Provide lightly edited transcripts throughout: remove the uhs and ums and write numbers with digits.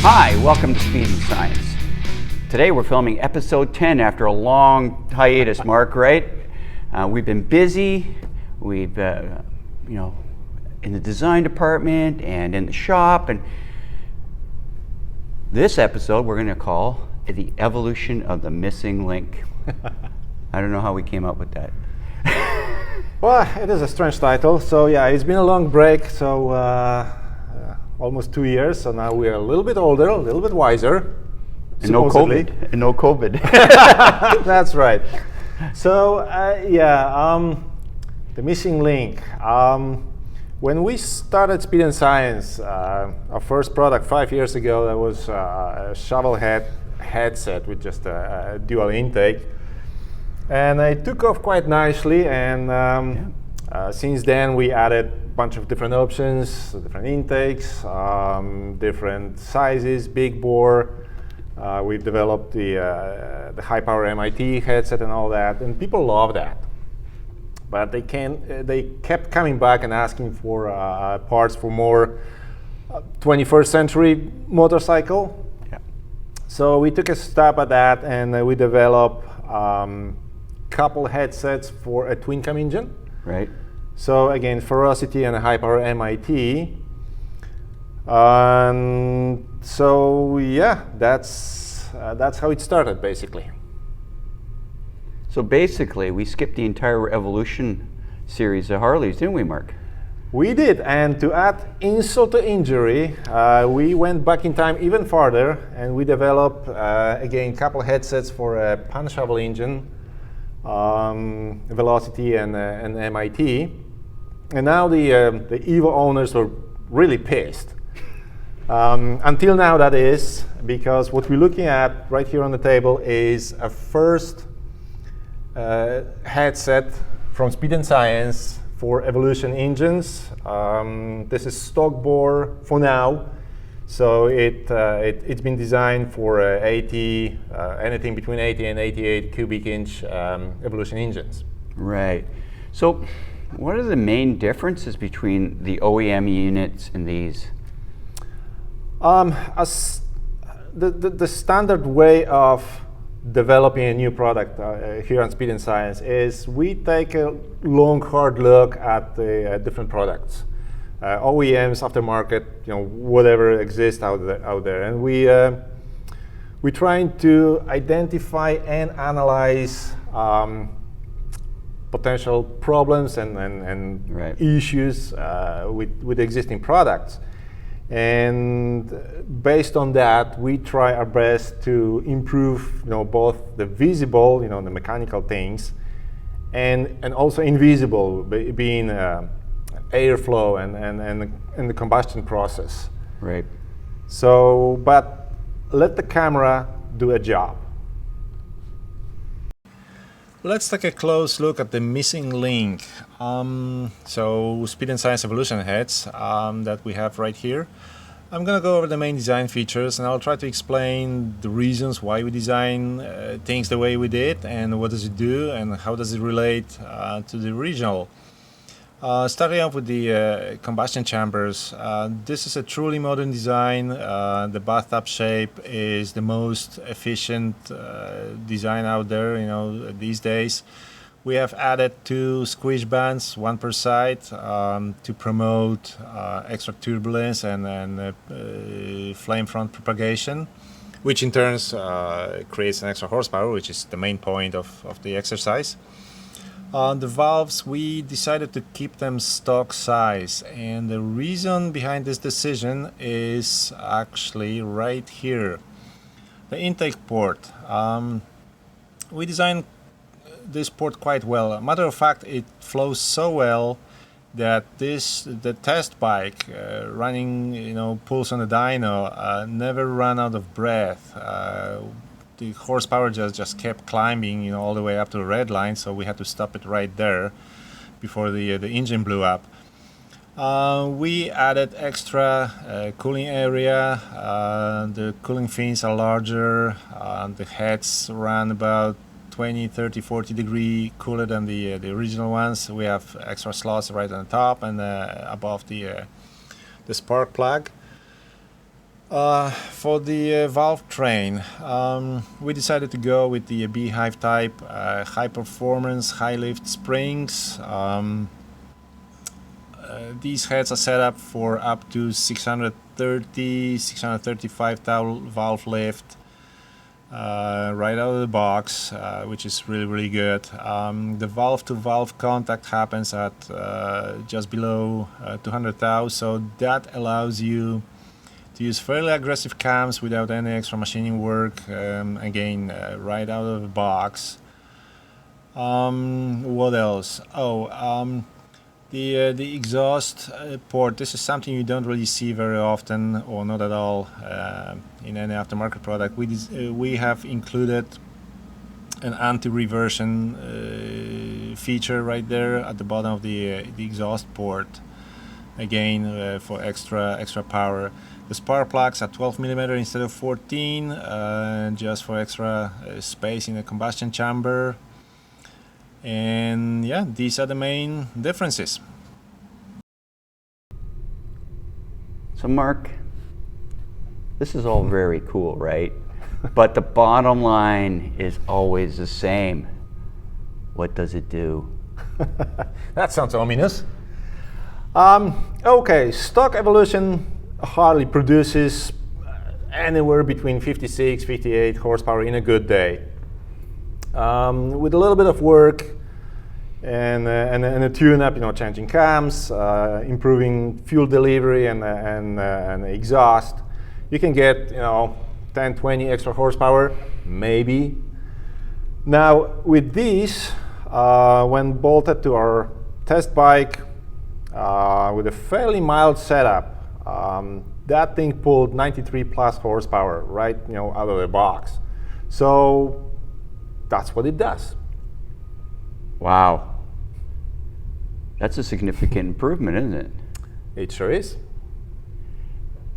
Hi, welcome to Speed and Science. Today we're filming episode 10 after a long hiatus, Mark, right? We've been busy. We've, in the design department and in the shop. And this episode we're going to call The Evolution of the Missing Link. I don't know how we came up with that. Well, it is a strange title. So yeah, it's been a long break. So almost 2 years. So now we're a little bit older, a little bit wiser. And no COVID. And no COVID. That's right. So the missing link. When we started Speed and Science, our first product 5 years ago, that was a shovel headset with just a dual intake. And it took off quite nicely, and since then we added a bunch of different options, different intakes, different sizes, big bore. We've developed the high power MIT headset and all that, and people love that. But they kept coming back and asking for parts for more 21st century motorcycle. Yeah. So we took a stab at that, and we developed couple headsets for a twin cam engine. Right. So again, Ferocity and a high power MIT. So yeah, that's how it started basically. So basically, we skipped the entire Evolution series of Harleys, didn't we, Mark? We did, and to add insult to injury, we went back in time even farther, and we developed again couple headsets for a pan shovel engine, Velocity and MIT, and now the Evo owners were really pissed. Until now, that is, because what we're looking at right here on the table is a first headset from Speed and Science for Evolution engines. This is stock bore for now, so it's been designed for 80, anything between 80 and 88 cubic inch Evolution engines. Right. So what are the main differences between the OEM units and these? As the standard way of developing a new product here on Speed and Science is we take a long, hard look at the different products, OEMs, aftermarket, whatever exists out there, and we're trying to identify and analyze potential problems and right. issues with existing products. And based on that, we try our best to improve, both the visible, the mechanical things, and also invisible, being airflow and the combustion process. Right. So, but let the camera do a job. Let's take a close look at the missing link. So Speed and Science Evolution heads that we have right here. I'm going to go over the main design features, and I'll try to explain the reasons why we design things the way we did, and what does it do, and how does it relate to the original. Starting off with the combustion chambers, this is a truly modern design. The bathtub shape is the most efficient design out there, these days. We have added 2 squish bands, one per side, to promote extra turbulence and flame front propagation, which in turn creates an extra horsepower, which is the main point of the exercise. The valves, we decided to keep them stock size, and the reason behind this decision is actually right here. The intake port. We designed this port quite well. Matter of fact, it flows so well that the test bike running, pulls on the dyno, never ran out of breath. The horsepower just kept climbing, all the way up to the red line, so we had to stop it right there before the engine blew up. We added extra cooling area. The cooling fins are larger. The heads run about 20, 30, 40 degree cooler than the original ones. We have extra slots right on the top and above the spark plug. For the valve train, we decided to go with the beehive type, high performance, high lift springs. These heads are set up for up to 635 valve lift right out of the box, which is really good. The valve to valve contact happens at just below 200 thou, so that allows you to use fairly aggressive cams without any extra machining work, again right out of the box. What else? The exhaust port. This is something you don't really see very often, or not at all, in any aftermarket product. We have included an anti-reversion feature right there at the bottom of the exhaust port, again for extra power. The spark plugs are 12mm instead of 14, just for extra space in the combustion chamber. And yeah, these are the main differences. So Mark, this is all very cool, right? But the bottom line is always the same. What does it do? That sounds ominous. Okay, stock Evolution Harley produces anywhere between 56, 58 horsepower in a good day. With a little bit of work and a tune-up, changing cams, improving fuel delivery and exhaust, you can get 10, 20 extra horsepower, maybe. Now with these, when bolted to our test bike with a fairly mild setup, that thing pulled 93 plus horsepower right out of the box. So that's what it does. Wow. That's a significant improvement, isn't it? It sure is.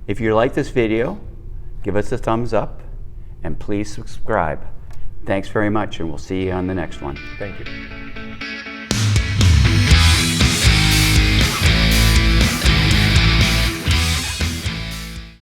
If you like this video, give us a thumbs up and please subscribe. Thanks very much, and we'll see you on the next one. Thank you.